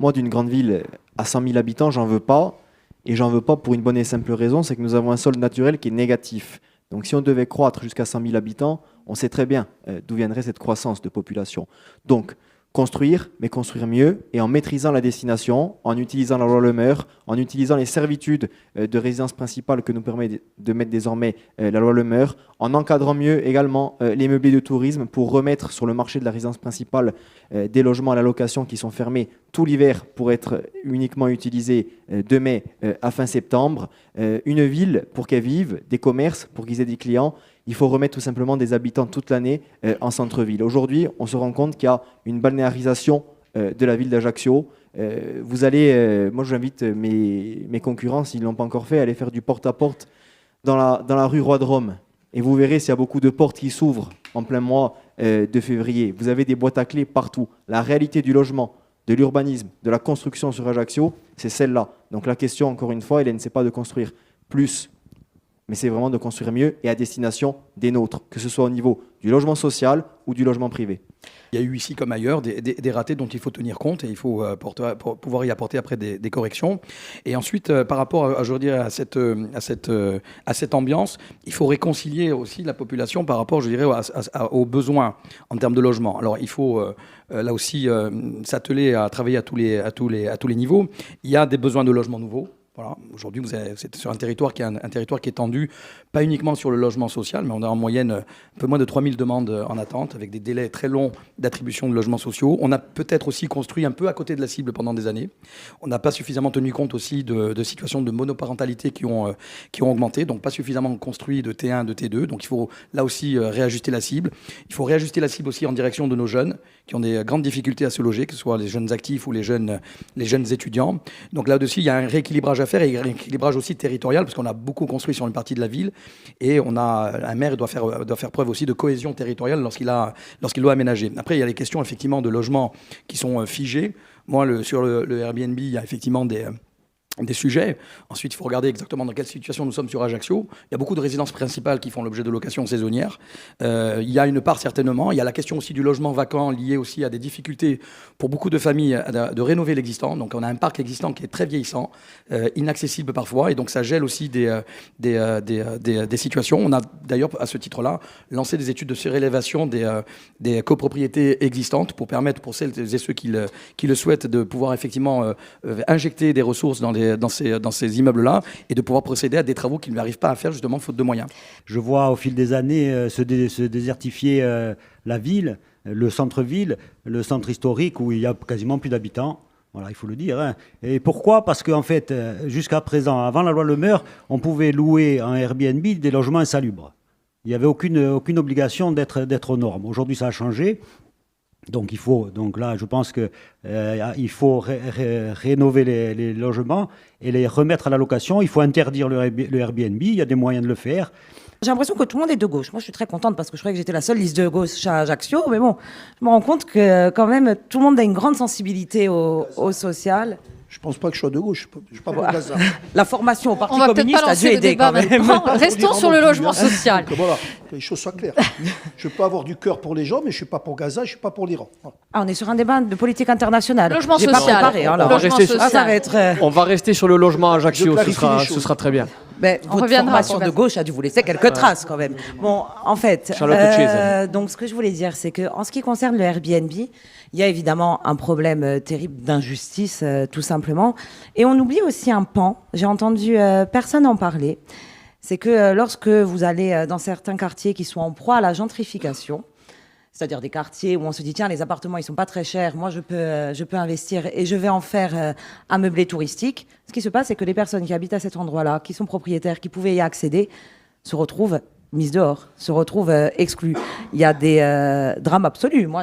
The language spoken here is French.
Moi, d'une grande ville à 100 000 habitants, j'en veux pas. Et j'en veux pas pour une bonne et simple raison, c'est que nous avons un sol naturel qui est négatif. Donc si on devait croître jusqu'à 100 000 habitants, on sait très bien d'où viendrait cette croissance de population. Donc construire, mais construire mieux, et en maîtrisant la destination, en utilisant la loi Le Meur, en utilisant les servitudes de résidence principale que nous permet de mettre désormais la loi Le Meur, en encadrant mieux également les meublés de tourisme pour remettre sur le marché de la résidence principale des logements à la location qui sont fermés tout l'hiver pour être uniquement utilisés de mai à fin septembre. Une ville pour qu'elle vive, des commerces pour qu'ils aient des clients. Il faut remettre tout simplement des habitants toute l'année en centre-ville. Aujourd'hui, on se rend compte qu'il y a une balnéarisation de la ville d'Ajaccio. Vous allez, moi j'invite mes concurrents, s'ils ne l'ont pas encore fait, à aller faire du porte-à-porte dans la rue Roi de Rome. Et vous verrez s'il y a beaucoup de portes qui s'ouvrent en plein mois de février. Vous avez des boîtes à clés partout. La réalité du logement, de l'urbanisme, de la construction sur Ajaccio, c'est celle-là. Donc la question, encore une fois, Hélène, c'est pas de construire plus, mais c'est vraiment de construire mieux et à destination des nôtres, que ce soit au niveau du logement social ou du logement privé. Il y a eu ici comme ailleurs des ratés dont il faut tenir compte et il faut pour pouvoir y apporter après des corrections. Et ensuite, par rapport je veux dire, à cette ambiance, il faut réconcilier aussi la population par rapport, je dirais, aux besoins en termes de logement. Alors il faut là aussi s'atteler à travailler à tous les niveaux. Il y a des besoins de logement nouveaux. Voilà. Aujourd'hui, c'est sur un territoire qui est étendu, pas uniquement sur le logement social, mais on a en moyenne un peu moins de 3000 demandes en attente, avec des délais très longs d'attribution de logements sociaux. On a peut-être aussi construit un peu à côté de la cible pendant des années. On n'a pas suffisamment tenu compte aussi de situations de monoparentalité qui ont augmenté, donc pas suffisamment construit de T1, de T2. Donc il faut là aussi réajuster la cible. Il faut réajuster la cible aussi en direction de nos jeunes qui ont des grandes difficultés à se loger, que ce soit les jeunes actifs ou les jeunes étudiants. Donc là-dessus, il y a un rééquilibrage à faire et un rééquilibrage aussi territorial, parce qu'on a beaucoup construit sur une partie de la ville et un maire doit faire preuve aussi de cohésion territoriale lorsqu'il doit aménager. Après, il y a les questions effectivement de logements qui sont figés. Moi, sur le Airbnb, il y a effectivement des sujets. Ensuite, il faut regarder exactement dans quelle situation nous sommes sur Ajaccio. Il y a beaucoup de résidences principales qui font l'objet de locations saisonnières. Il y a une part certainement. Il y a la question aussi du logement vacant lié aussi à des difficultés pour beaucoup de familles de rénover l'existant. Donc on a un parc existant qui est très vieillissant, inaccessible parfois, et donc ça gèle aussi des situations. On a d'ailleurs à ce titre-là lancé des études de surélévation des copropriétés existantes pour permettre pour celles et ceux qui le souhaitent de pouvoir effectivement injecter des ressources dans ces immeubles-là et de pouvoir procéder à des travaux qu'ils n'arrivent pas à faire justement faute de moyens. Je vois au fil des années se désertifier la ville, le centre-ville, le centre historique où il y a quasiment plus d'habitants. Voilà, il faut le dire. Hein. Et pourquoi ? Parce qu'en fait, jusqu'à présent, avant la loi Le Meur, on pouvait louer en Airbnb des logements insalubres. Il n'y avait aucune obligation d'être aux normes. Aujourd'hui, ça a changé. Donc là, je pense qu'il faut rénover les logements et les remettre à la location. Il faut interdire le Airbnb. Il y a des moyens de le faire. J'ai l'impression que tout le monde est de gauche. Moi, je suis très contente parce que je croyais que j'étais la seule liste de gauche à Ajaccio. Mais bon, je me rends compte que quand même, tout le monde a une grande sensibilité au social. Je ne pense pas que je sois de gauche. Je ne suis pas pour Gaza. La formation au Parti On va peut-être communiste pas a dû lancer le aider débat quand même. maintenant. Restons sur le logement social. Donc, voilà, que les choses soient claires. Je peux avoir du cœur pour les gens, mais je ne suis pas pour Gaza, je ne suis pas pour l'Iran. Voilà. Ah, on est sur un débat de politique internationale. Logement J'ai social. pas préparé, alors. Logement social. Ah, ça va être... On va rester sur le logement à Ajaccio, Je clarifie ce sera très bien. Ben, On votre reviendra formation sur de gauche a dû vous laisser quelques traces quand même. Bon, en fait, Charlotte Chiesa. donc ce que je voulais dire, c'est que en ce qui concerne le Airbnb, il y a évidemment un problème terrible d'injustice, tout simplement. Et on oublie aussi un pan. J'ai entendu personne en parler. C'est que lorsque vous allez dans certains quartiers qui sont en proie à la gentrification, c'est-à-dire des quartiers où on se dit tiens, les appartements ils sont pas très chers, moi je peux investir et je vais en faire un meublé touristique. Ce qui se passe, c'est que les personnes qui habitent à cet endroit-là, qui sont propriétaires, qui pouvaient y accéder, se retrouvent mises dehors, se retrouvent exclues. Il y a des drames absolus. Moi,